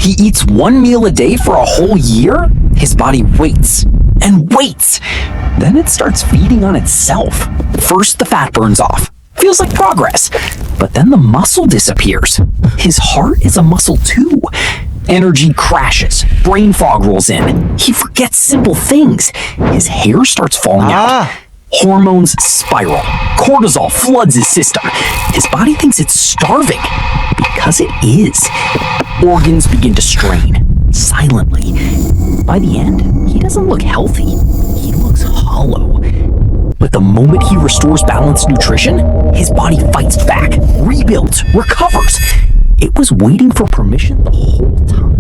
He eats one meal a day for a whole year? His body waits and waits. Then it starts feeding on itself. First, the fat burns off. Feels like progress. But then the muscle disappears. His heart is a muscle too. Energy crashes. Brain fog rolls in. He forgets simple things. His hair starts falling out. Hormones spiral. Cortisol floods his system. His body thinks it's starving. Because it is. Organs begin to strain. Silently. By the end, he doesn't look healthy. He looks hollow. But the moment he restores balanced nutrition, his body fights back, rebuilds, recovers. It was waiting for permission the whole time.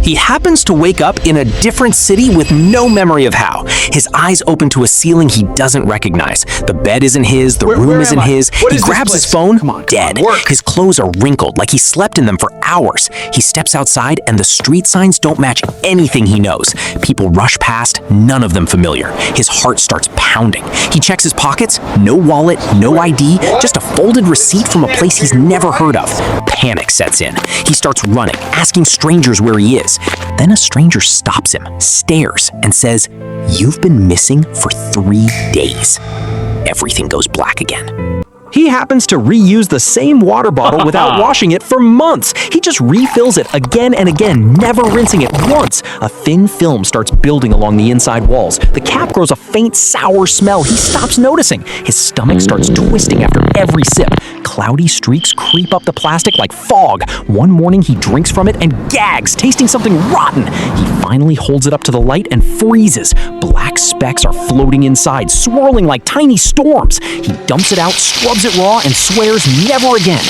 He happens to wake up in a different city with no memory of how. His eyes open to a ceiling he doesn't recognize. The bed isn't his, the room isn't his. He grabs his phone, dead. His clothes are wrinkled like he slept in them for hours. He steps outside and the street signs don't match anything he knows. People rush past, none of them familiar. His heart starts pounding. He checks his pockets, no wallet, no ID, just a folded receipt from a place he's never heard of. Panic sets in. He starts running, asking strangers where he is. Then a stranger stops him, stares, and says, "You've been missing for 3 days." Everything goes black again. He happens to reuse the same water bottle without washing it for months. He just refills it again and again, never rinsing it once. A thin film starts building along the inside walls. The cap grows a faint sour smell. He stops noticing. His stomach starts twisting after every sip. Cloudy streaks creep up the plastic like fog. One morning he drinks from it and gags, tasting something rotten. He finally holds it up to the light and freezes. Black specks are floating inside, swirling like tiny storms. He dumps it out, scrubs it raw, and swears never again.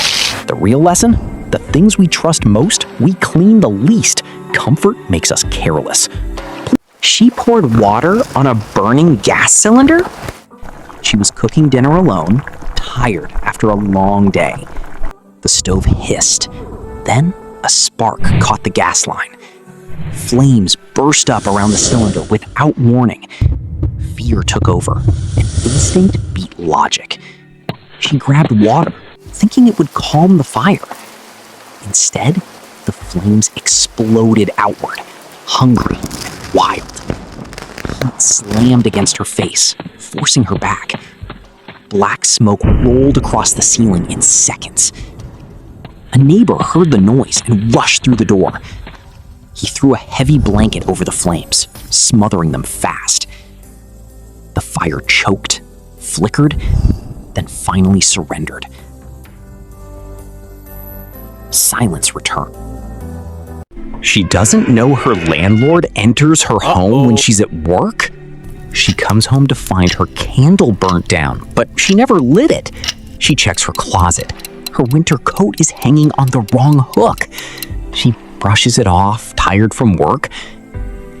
The real lesson? The things we trust most, we clean the least. Comfort makes us careless. She poured water on a burning gas cylinder? She was cooking dinner alone, tired after a long day. The stove hissed. Then a spark caught the gas line. Flames burst up around the cylinder without warning. Fear took over, and instinct beat logic. She grabbed water, thinking it would calm the fire. Instead, the flames exploded outward, hungry and wild. Heat slammed against her face, forcing her back. Black smoke rolled across the ceiling in seconds. A neighbor heard the noise and rushed through the door. He threw a heavy blanket over the flames, smothering them fast. The fire choked, flickered, then finally surrendered. Silence returned. She doesn't know her landlord enters her home when she's at work? She comes home to find her candle burnt down, but she never lit it. She checks her closet. Her winter coat is hanging on the wrong hook. She brushes it off, tired from work,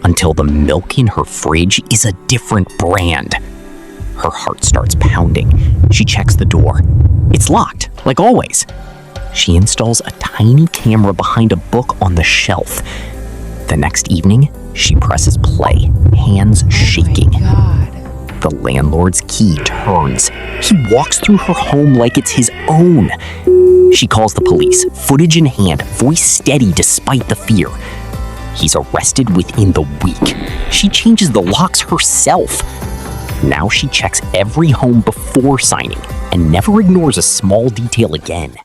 until the milk in her fridge is a different brand. Her heart starts pounding. She checks the door. It's locked, like always. She installs a tiny camera behind a book on the shelf. The next evening, she presses play, hands shaking. The landlord's key turns. He walks through her home like it's his own. She calls the police, footage in hand, voice steady despite the fear. He's arrested within the week. She changes the locks herself. Now she checks every home before signing and never ignores a small detail again.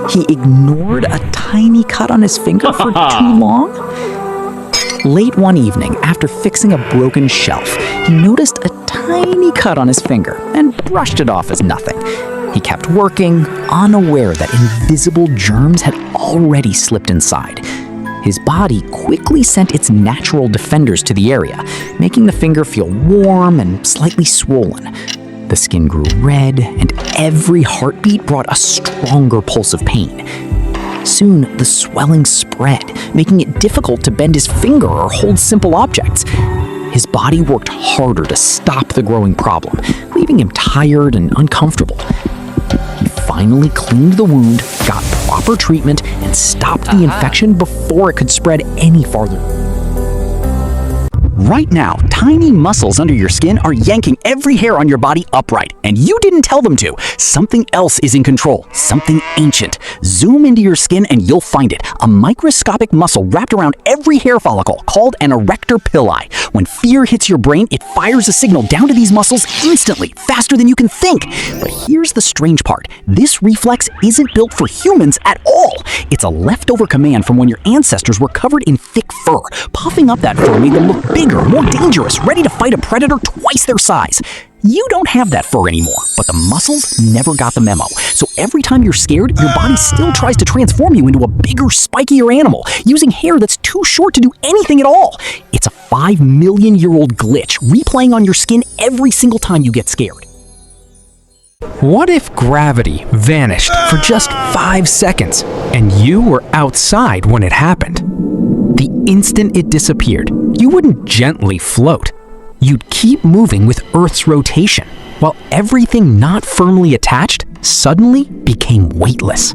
He ignored a tiny cut on his finger for too long? Late one evening, after fixing a broken shelf, he noticed a tiny cut on his finger and brushed it off as nothing. He kept working, unaware that invisible germs had already slipped inside. His body quickly sent its natural defenders to the area, making the finger feel warm and slightly swollen. The skin grew red, and every heartbeat brought a stronger pulse of pain. Soon, the swelling spread, making it difficult to bend his finger or hold simple objects. His body worked harder to stop the growing problem, leaving him tired and uncomfortable. He finally cleaned the wound, got proper treatment, and stopped the infection before it could spread any farther. Right now, tiny muscles under your skin are yanking every hair on your body upright, and you didn't tell them to. Something else is in control, something ancient. Zoom into your skin and you'll find it, a microscopic muscle wrapped around every hair follicle called an erector pili. When fear hits your brain, it fires a signal down to these muscles instantly, faster than you can think. But here's the strange part. This reflex isn't built for humans at all. It's a leftover command from when your ancestors were covered in thick fur. Puffing up that fur made them look bigger, more dangerous, ready to fight a predator twice their size. You don't have that fur anymore, but the muscles never got the memo. So every time you're scared, your body still tries to transform you into a bigger, spikier animal, using hair that's too short to do anything at all. It's a 5 million-year-old glitch, replaying on your skin every single time you get scared. What if gravity vanished for just 5 seconds and you were outside when it happened? The instant it disappeared, you wouldn't gently float. You'd keep moving with Earth's rotation, while everything not firmly attached suddenly became weightless.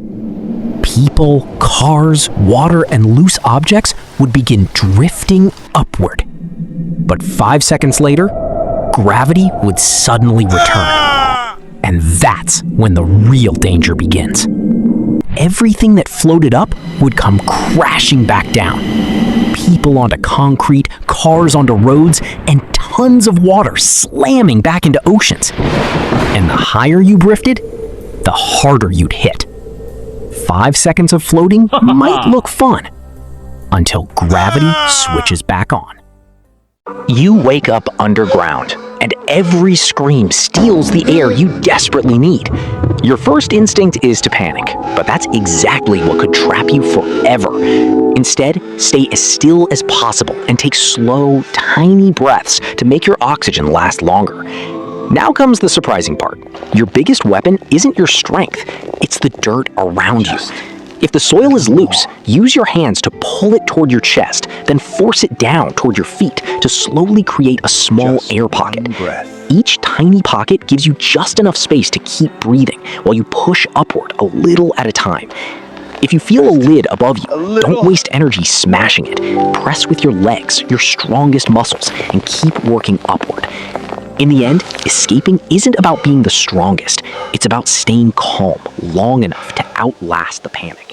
People, cars, water, and loose objects would begin drifting upward. But 5 seconds later, gravity would suddenly return. And that's when the real danger begins. Everything that floated up would come crashing back down. People onto concrete, cars onto roads, and tons of water slamming back into oceans. And the higher you drifted, the harder you'd hit. 5 seconds of floating might look fun, until gravity switches back on. You wake up underground, and every scream steals the air you desperately need. Your first instinct is to panic, but that's exactly what could trap you forever. Instead, stay as still as possible and take slow, tiny breaths to make your oxygen last longer. Now comes the surprising part. Your biggest weapon isn't your strength, it's the dirt around you. If the soil is loose, use your hands to pull it toward your chest, then force it down toward your feet to slowly create a small air pocket. Each tiny pocket gives you just enough space to keep breathing while you push upward a little at a time. If you feel a lid above you, don't waste energy smashing it. Press with your legs, your strongest muscles, and keep working upward. In the end, escaping isn't about being the strongest. It's about staying calm long enough to outlast the panic.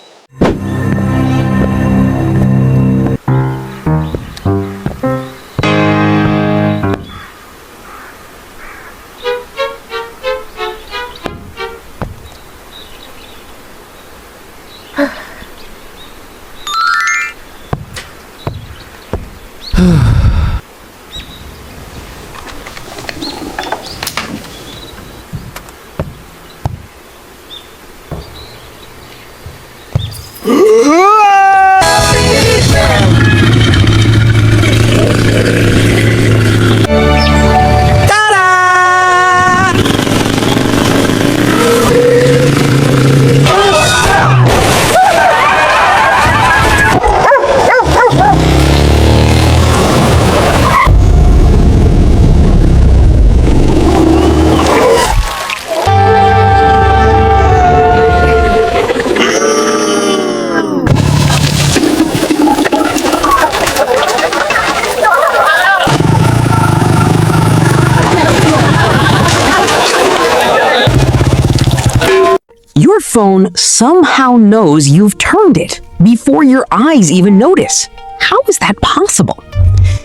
Your phone somehow knows you've turned it before your eyes even notice. How is that possible?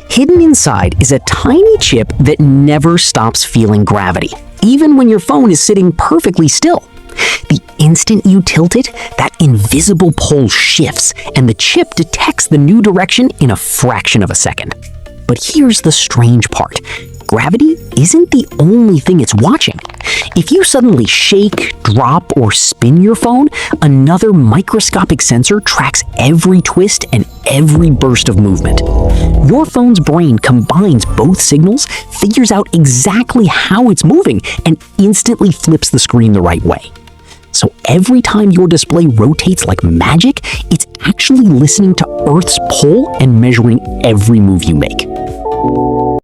Hidden inside is a tiny chip that never stops feeling gravity, even when your phone is sitting perfectly still. The instant you tilt it, that invisible pole shifts, and the chip detects the new direction in a fraction of a second. But here's the strange part. Gravity isn't the only thing it's watching. If you suddenly shake, drop, or spin your phone, another microscopic sensor tracks every twist and every burst of movement. Your phone's brain combines both signals, figures out exactly how it's moving, and instantly flips the screen the right way. So every time your display rotates like magic, it's actually listening to Earth's pull and measuring every move you make.